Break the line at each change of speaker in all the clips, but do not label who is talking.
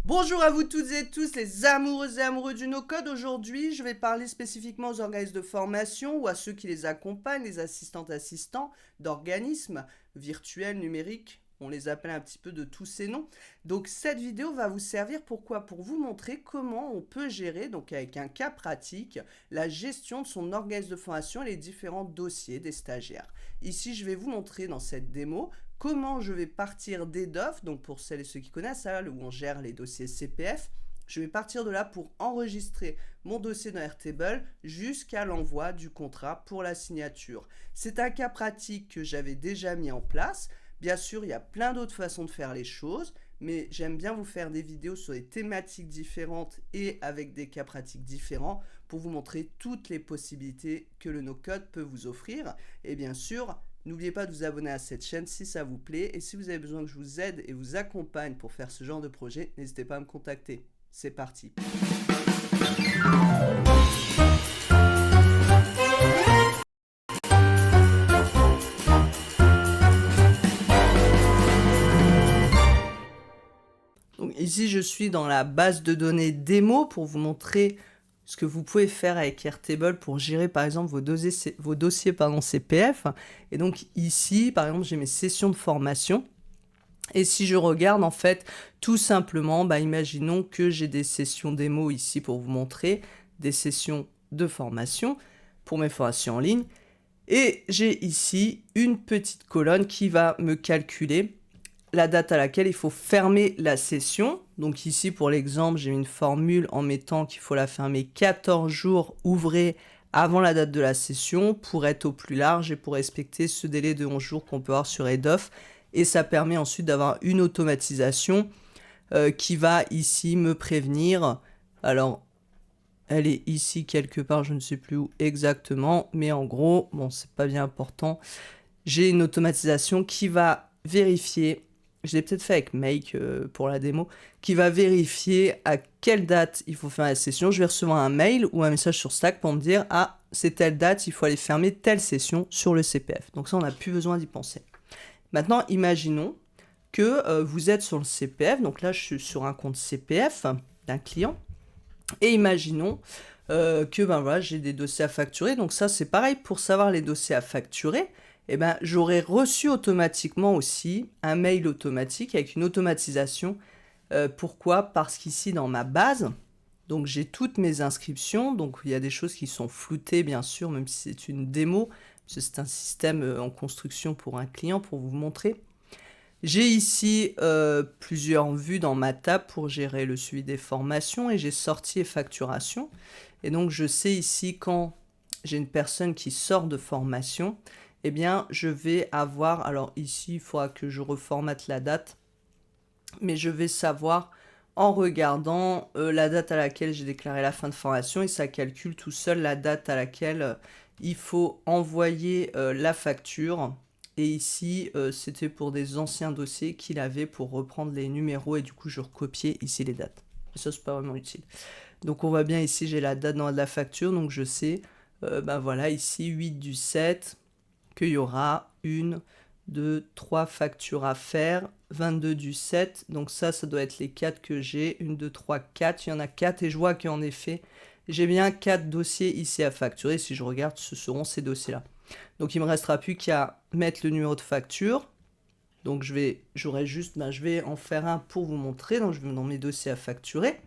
Bonjour à vous toutes et tous les amoureuses et amoureux du no-code. Aujourd'hui, je vais parler spécifiquement aux organismes de formation ou à ceux qui les accompagnent, les assistants d'organismes virtuels, numériques. On les appelle un petit peu de tous ces noms. Donc cette vidéo va vous servir pourquoi? Pour vous montrer comment on peut gérer, donc avec un cas pratique, la gestion de son organisme de formation et les différents dossiers des stagiaires. Ici, je vais vous montrer dans cette démo comment je vais partir d'EDOF, donc pour celles et ceux qui connaissent, ça, où on gère les dossiers CPF. Je vais partir de là pour enregistrer mon dossier dans Airtable jusqu'à l'envoi du contrat pour la signature. C'est un cas pratique que j'avais déjà mis en place. Bien sûr, il y a plein d'autres façons de faire les choses, mais j'aime bien vous faire des vidéos sur des thématiques différentes et avec des cas pratiques différents pour vous montrer toutes les possibilités que le no-code peut vous offrir. Et bien sûr, n'oubliez pas de vous abonner à cette chaîne si ça vous plaît. Et si vous avez besoin que je vous aide et vous accompagne pour faire ce genre de projet, n'hésitez pas à me contacter. C'est parti. Donc ici, je suis dans la base de données démo pour vous montrer ce que vous pouvez faire avec Airtable pour gérer par exemple vos dossiers CPF. Et donc ici, par exemple, j'ai mes sessions de formation. Et si je regarde, en fait, tout simplement, imaginons que j'ai des sessions démo ici pour vous montrer, des sessions de formation pour mes formations en ligne. Et j'ai ici une petite colonne qui va me calculer la date à laquelle il faut fermer la session. Donc ici, pour l'exemple, j'ai une formule en mettant qu'il faut la fermer 14 jours ouvrés avant la date de la session pour être au plus large et pour respecter ce délai de 11 jours qu'on peut avoir sur EDOF. Et ça permet ensuite d'avoir une automatisation qui va ici me prévenir. Alors, elle est ici quelque part, je ne sais plus où exactement, mais en gros, bon, c'est pas bien important. J'ai une automatisation qui va vérifier, je l'ai peut-être fait avec Make pour la démo, qui va vérifier à quelle date il faut faire la session. Je vais recevoir un mail ou un message sur Slack pour me dire « Ah, c'est telle date, il faut aller fermer telle session sur le CPF. » Donc ça, on n'a plus besoin d'y penser. Maintenant, imaginons que vous êtes sur le CPF. Donc là, je suis sur un compte CPF d'un client. Et imaginons que voilà, j'ai des dossiers à facturer. Donc ça, c'est pareil. Pour savoir les dossiers à facturer, j'aurais reçu automatiquement aussi un mail automatique avec une automatisation. Pourquoi? Parce qu'ici, dans ma base, donc j'ai toutes mes inscriptions. Donc il y a des choses qui sont floutées, bien sûr, même si c'est une démo. C'est un système en construction pour un client, pour vous montrer. J'ai ici plusieurs vues dans ma table pour gérer le suivi des formations et j'ai sortie et facturation. Et donc je sais ici quand j'ai une personne qui sort de formation, je vais avoir, alors ici il faudra que je reformate la date, mais je vais savoir en regardant la date à laquelle j'ai déclaré la fin de formation et ça calcule tout seul la date à laquelle il faut envoyer la facture. Et ici, c'était pour des anciens dossiers qu'il avait pour reprendre les numéros et du coup, je recopiais ici les dates. Et ça, c'est pas vraiment utile. Donc, on voit bien ici, j'ai la date dans la facture. Donc, je sais, voilà, ici, 8/7, qu'il y aura 1, 2, 3 factures à faire. 22/7. Donc, ça doit être les 4 que j'ai. 1, 2, 3, 4. Il y en a 4 et je vois qu'en effet, j'ai bien 4 dossiers ici à facturer. Si je regarde, ce seront ces dossiers-là. Donc, il ne me restera plus qu'à mettre le numéro de facture. Donc, je vais en faire un pour vous montrer. Donc, je vais dans mes dossiers à facturer.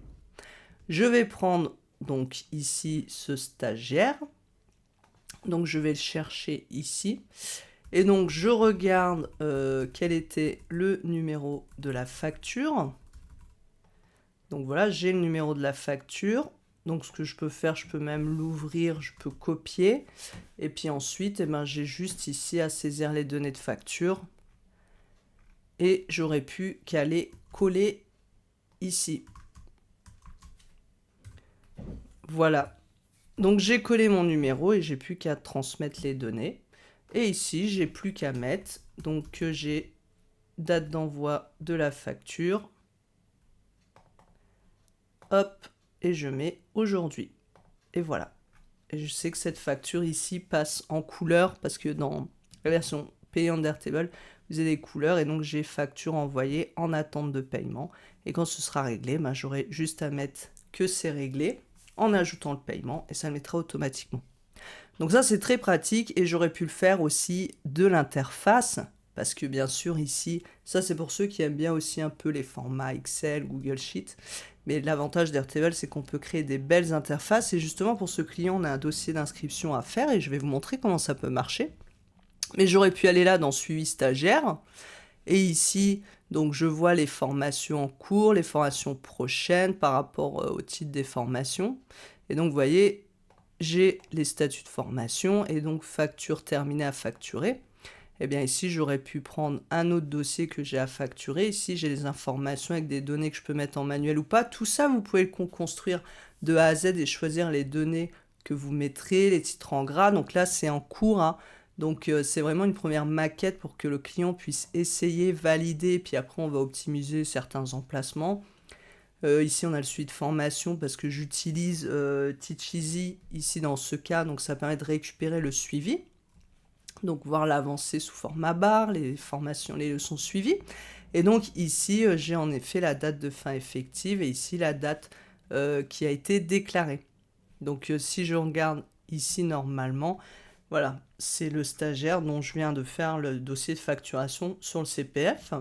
Je vais prendre donc ici ce stagiaire. Donc, je vais le chercher ici. Et donc, je regarde quel était le numéro de la facture. Donc, voilà, j'ai le numéro de la facture. Donc, ce que je peux faire, je peux même l'ouvrir, je peux copier. Et puis ensuite, j'ai juste ici à saisir les données de facture. Et j'aurais pu qu'à les coller ici. Voilà. Donc, j'ai collé mon numéro et j'ai plus qu'à transmettre les données. Et ici, j'ai plus qu'à mettre donc que j'ai date d'envoi de la facture. Hop, et je mets aujourd'hui. Et voilà. Et je sais que cette facture ici passe en couleur parce que dans la version payante d'Airtable, vous avez des couleurs et donc j'ai facture envoyée en attente de paiement. Et quand ce sera réglé, ben, j'aurai juste à mettre que c'est réglé en ajoutant le paiement et ça le mettra automatiquement. Donc ça, c'est très pratique et j'aurais pu le faire aussi de l'interface parce que bien sûr ici, ça c'est pour ceux qui aiment bien aussi un peu les formats Excel, Google Sheet. Mais l'avantage d'Airtable, c'est qu'on peut créer des belles interfaces et justement pour ce client, on a un dossier d'inscription à faire et je vais vous montrer comment ça peut marcher. Mais j'aurais pu aller là dans suivi stagiaire et ici, donc je vois les formations en cours, les formations prochaines par rapport au titre des formations. Et donc vous voyez, j'ai les statuts de formation et donc facture terminée à facturer. Et bien ici, j'aurais pu prendre un autre dossier que j'ai à facturer. Ici, j'ai les informations avec des données que je peux mettre en manuel ou pas. Tout ça, vous pouvez le construire de A à Z et choisir les données que vous mettrez, les titres en gras. Donc là, c'est en cours, hein. Donc c'est vraiment une première maquette pour que le client puisse essayer, valider, puis après on va optimiser certains emplacements. Ici on a le suivi de formation parce que j'utilise Teach Easy ici dans ce cas, donc ça permet de récupérer le suivi. Donc voir l'avancée sous format barre, les formations, les leçons suivies. Et donc ici j'ai en effet la date de fin effective et ici la date qui a été déclarée. Donc si je regarde ici normalement, voilà, c'est le stagiaire dont je viens de faire le dossier de facturation sur le CPF.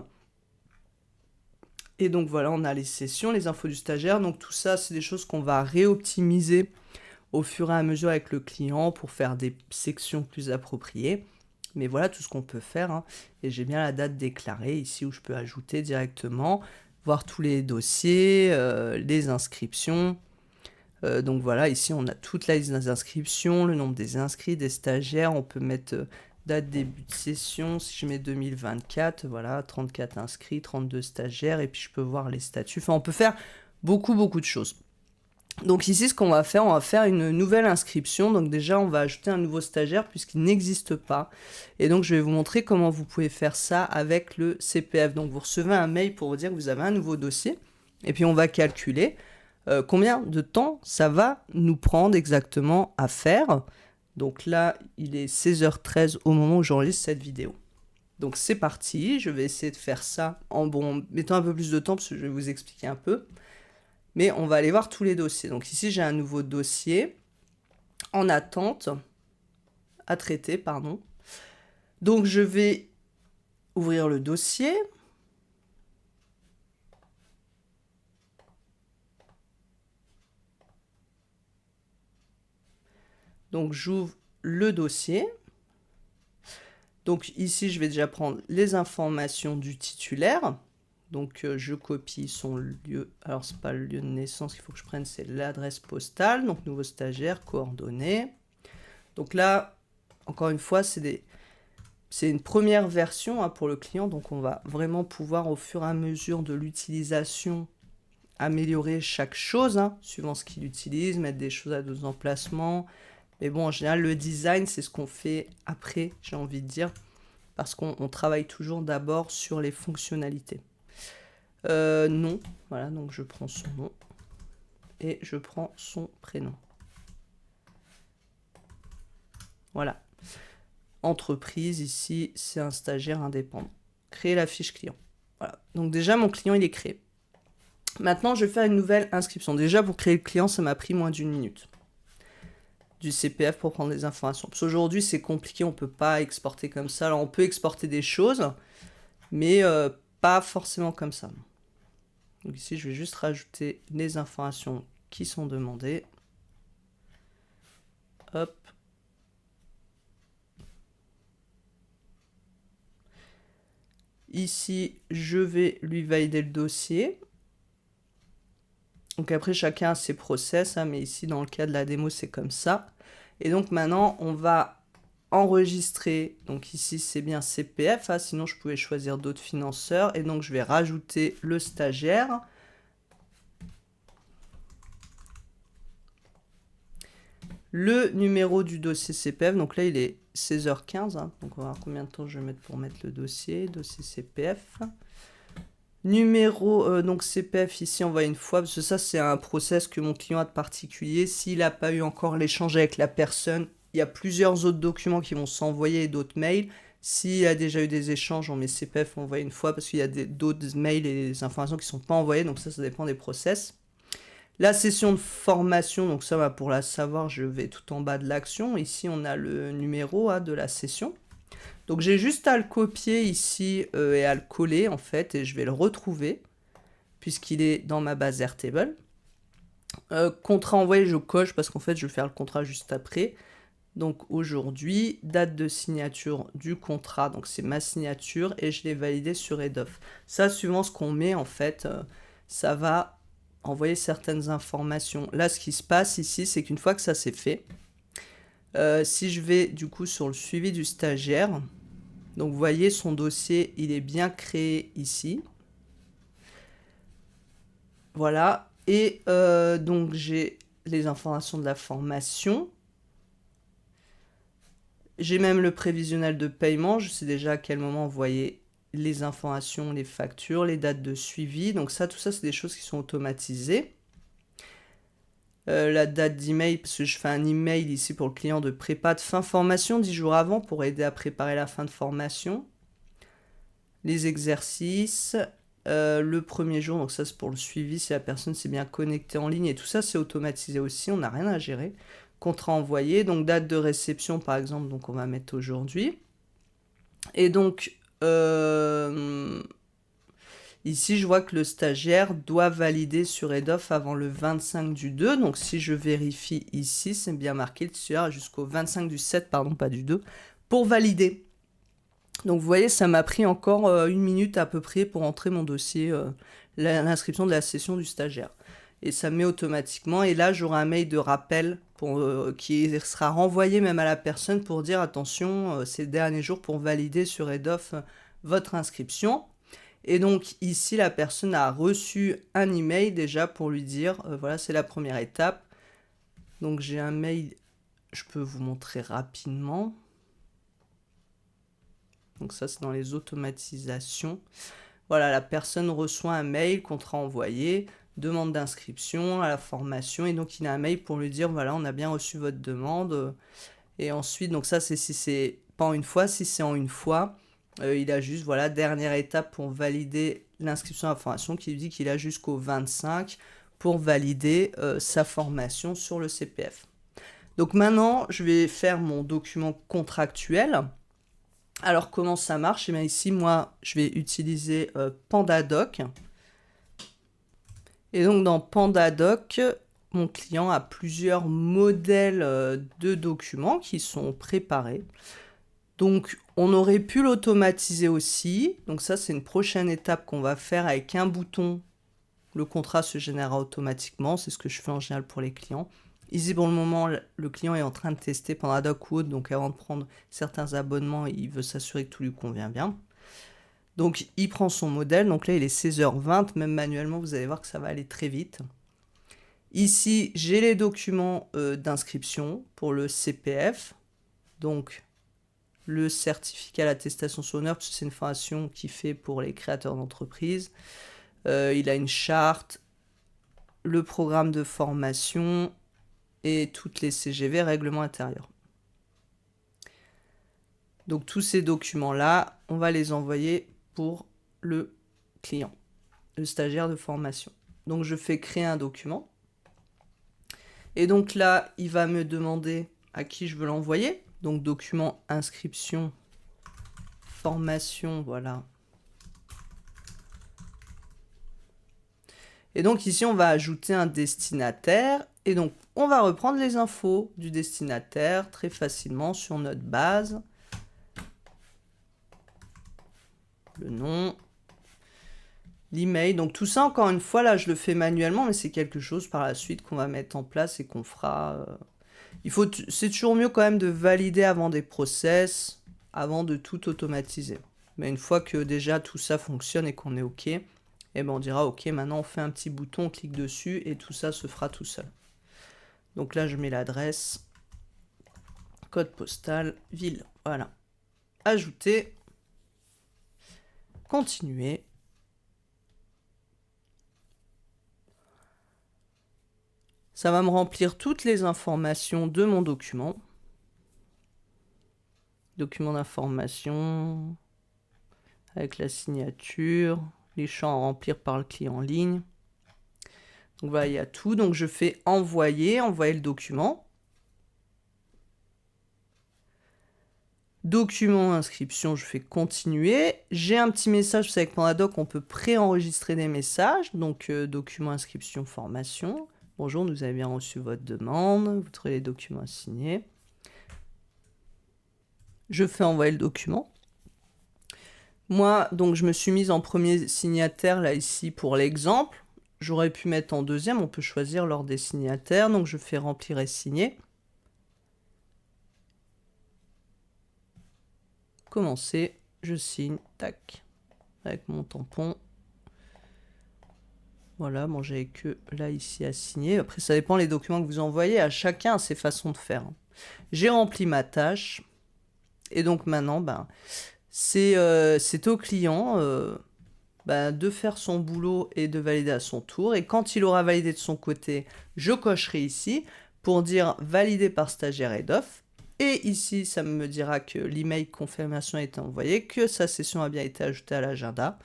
Et donc voilà, on a les sessions, les infos du stagiaire. Donc tout ça, c'est des choses qu'on va réoptimiser au fur et à mesure avec le client pour faire des sections plus appropriées. Mais voilà tout ce qu'on peut faire, hein. Et j'ai bien la date déclarée ici où je peux ajouter directement, voir tous les dossiers, les inscriptions. Donc voilà, ici on a toute la liste des inscriptions, le nombre des inscrits, des stagiaires. On peut mettre date début de session, si je mets 2024, voilà, 34 inscrits, 32 stagiaires, et puis je peux voir les statuts. Enfin, on peut faire beaucoup de choses. Donc ici, ce qu'on va faire une nouvelle inscription. Donc déjà, on va ajouter un nouveau stagiaire puisqu'il n'existe pas. Et donc, je vais vous montrer comment vous pouvez faire ça avec le CPF. Donc, vous recevez un mail pour vous dire que vous avez un nouveau dossier. Et puis, on va calculer combien de temps ça va nous prendre exactement à faire. Donc là, il est 16h13 au moment où j'enregistre cette vidéo. Donc c'est parti, je vais essayer de faire ça en mettant un peu plus de temps parce que je vais vous expliquer un peu. Mais on va aller voir tous les dossiers. Donc ici, j'ai un nouveau dossier en attente, à traiter, pardon. Donc je vais ouvrir le dossier. Donc j'ouvre le dossier. Donc ici, je vais déjà prendre les informations du titulaire. Donc je copie son lieu. Alors c'est pas le lieu de naissance qu'il faut que je prenne, c'est l'adresse postale. Donc nouveau stagiaire, coordonnées. Donc là, encore une fois, c'est une première version, hein, pour le client. Donc on va vraiment pouvoir au fur et à mesure de l'utilisation améliorer chaque chose, hein, suivant ce qu'il utilise, mettre des choses à deux emplacements. Mais bon, en général, le design, c'est ce qu'on fait après, j'ai envie de dire, parce qu'on travaille toujours d'abord sur les fonctionnalités. Nom, voilà, donc je prends son nom et je prends son prénom. Voilà. Entreprise, ici, c'est un stagiaire indépendant. Créer la fiche client. Voilà. Donc déjà, mon client, il est créé. Maintenant, je vais faire une nouvelle inscription. Déjà, pour créer le client, ça m'a pris moins d'1 minute. Du CPF pour prendre les informations. Parce qu'aujourd'hui, c'est compliqué, on ne peut pas exporter comme ça. Alors, on peut exporter des choses, mais pas forcément comme ça. Donc ici, je vais juste rajouter les informations qui sont demandées. Hop. Ici, je vais lui valider le dossier. Donc après, chacun a ses process, hein, mais ici, dans le cas de la démo, c'est comme ça. Et donc maintenant, on va enregistrer. Donc ici, c'est bien CPF, hein, sinon je pouvais choisir d'autres financeurs. Et donc, je vais rajouter le stagiaire. Le numéro du dossier CPF, donc là, il est 16h15. Hein, donc on va voir combien de temps je vais mettre pour mettre le dossier CPF. Numéro, donc CPF, ici, on voit une fois, parce que ça, c'est un process que mon client a de particulier. S'il n'a pas eu encore l'échange avec la personne, il y a plusieurs autres documents qui vont s'envoyer et d'autres mails. S'il y a déjà eu des échanges, on met CPF envoyé une fois parce qu'il y a d'autres mails et des informations qui ne sont pas envoyées, donc ça dépend des process. La session de formation, donc ça, pour la savoir, je vais tout en bas de l'action. Ici, on a le numéro de la session. Donc j'ai juste à le copier ici et à le coller en fait, et je vais le retrouver puisqu'il est dans ma base Airtable. Contrat envoyé, je coche parce qu'en fait, je vais faire le contrat juste après. Donc aujourd'hui, date de signature du contrat, donc c'est ma signature et je l'ai validé sur Edoff. Ça, suivant ce qu'on met, en fait, ça va envoyer certaines informations. Là, ce qui se passe ici, c'est qu'une fois que ça c'est fait, si je vais du coup sur le suivi du stagiaire, donc vous voyez son dossier, il est bien créé ici. Voilà, et donc j'ai les informations de la formation. J'ai même le prévisionnel de paiement, je sais déjà à quel moment envoyer les informations, les factures, les dates de suivi. Donc ça, tout ça, c'est des choses qui sont automatisées. La date d'email, parce que je fais un email ici pour le client de prépa de fin formation 10 jours avant pour aider à préparer la fin de formation. Les exercices, le premier jour, donc ça c'est pour le suivi, si la personne s'est bien connectée en ligne, et tout ça c'est automatisé aussi, on n'a rien à gérer. Contrat envoyé, donc date de réception par exemple, donc on va mettre aujourd'hui. Et donc, ici je vois que le stagiaire doit valider sur Edoff avant le 25 du 2, donc si je vérifie ici, c'est bien marqué le stagiaire jusqu'au 25 du 7, pardon, pas du 2, pour valider. Donc vous voyez, ça m'a pris encore 1 minute à peu près pour entrer mon dossier, l'inscription de la session du stagiaire. Et ça met automatiquement, et là j'aurai un mail de rappel qui sera renvoyé même à la personne pour dire attention, c'est le dernier jour pour valider sur Edoff votre inscription. Et donc ici la personne a reçu un email déjà pour lui dire voilà, c'est la première étape. Donc j'ai un mail, je peux vous montrer rapidement. Donc ça, c'est dans les automatisations. Voilà, la personne reçoit un mail, contrat envoyé, demande d'inscription à la formation. Et donc, il a un mail pour lui dire, voilà, on a bien reçu votre demande. Et ensuite, donc ça, c'est si c'est pas en une fois. Si c'est en une fois, il a juste, voilà, dernière étape pour valider l'inscription à la formation qui lui dit qu'il a jusqu'au 25 pour valider sa formation sur le CPF. Donc maintenant, je vais faire mon document contractuel. Alors, comment ça marche? Et bien ici, moi, je vais utiliser PandaDoc. Et donc, dans PandaDoc, mon client a plusieurs modèles de documents qui sont préparés. Donc, on aurait pu l'automatiser aussi. Donc ça, c'est une prochaine étape qu'on va faire avec un bouton. Le contrat se générera automatiquement. C'est ce que je fais en général pour les clients. Ici, pour le moment, le client est en train de tester PandaDoc ou autre, donc avant de prendre certains abonnements, il veut s'assurer que tout lui convient bien. Donc, il prend son modèle. Donc là, il est 16h20. Même manuellement, vous allez voir que ça va aller très vite. Ici, j'ai les documents d'inscription pour le CPF. Donc, le certificat d'attestation sur honneur, parce que c'est une formation qui fait pour les créateurs d'entreprise. Il a une charte, le programme de formation et toutes les CGV, règlements intérieurs. Donc tous ces documents-là, on va les envoyer pour le client, le stagiaire de formation. Donc je fais créer un document. Et donc là, il va me demander à qui je veux l'envoyer. Donc document inscription, formation, voilà. Et donc ici, on va ajouter un destinataire. Et donc, on va reprendre les infos du destinataire très facilement sur notre base. Le nom, l'email. Donc tout ça, encore une fois, là, je le fais manuellement, mais c'est quelque chose par la suite qu'on va mettre en place et qu'on fera. C'est toujours mieux quand même de valider avant des process, avant de tout automatiser. Mais une fois que déjà tout ça fonctionne et qu'on est OK, eh ben on dira OK, maintenant on fait un petit bouton, on clique dessus et tout ça se fera tout seul. Donc là, je mets l'adresse, code postal, ville. Voilà. Ajouter. Continuer. Ça va me remplir toutes les informations de mon document. document d'information, avec la signature, les champs à remplir par le client en ligne. Donc voilà, il y a tout. Donc je fais envoyer le document. Document inscription, je fais continuer. J'ai un petit message, vous savez, avec Pandadoc, on peut préenregistrer des messages. Donc document inscription formation. Bonjour, nous avez bien reçu votre demande. Vous trouvez les documents à signer. Je fais envoyer le document. Moi, donc, je me suis mise en premier signataire, là, ici, pour l'exemple. J'aurais pu mettre en deuxième, on peut choisir l'ordre des signataires. Donc, je fais remplir et signer. Commencer, je signe, tac, avec mon tampon. Voilà, bon, j'avais que là, ici, à signer. Après, ça dépend les documents que vous envoyez. À chacun ses façons de faire. J'ai rempli ma tâche. Et donc, maintenant, ben, c'est au client de faire son boulot et de valider à son tour. Et quand il aura validé de son côté, je cocherai ici pour dire validé par stagiaire head off. Et ici, ça me dira que l'email confirmation a été envoyé, que sa session a bien été ajoutée à l'agenda.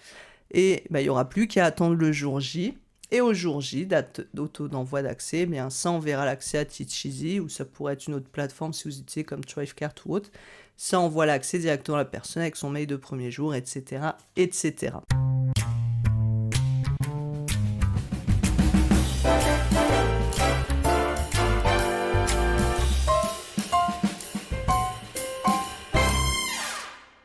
Et il n'y aura plus qu'à attendre le jour J. Et au jour J, date d'auto d'envoi d'accès, bien ça enverra l'accès à Teacheasy, ou ça pourrait être une autre plateforme si vous utilisez comme Thrivecart ou autre. Ça envoie l'accès directement à la personne avec son mail de premier jour, etc., etc.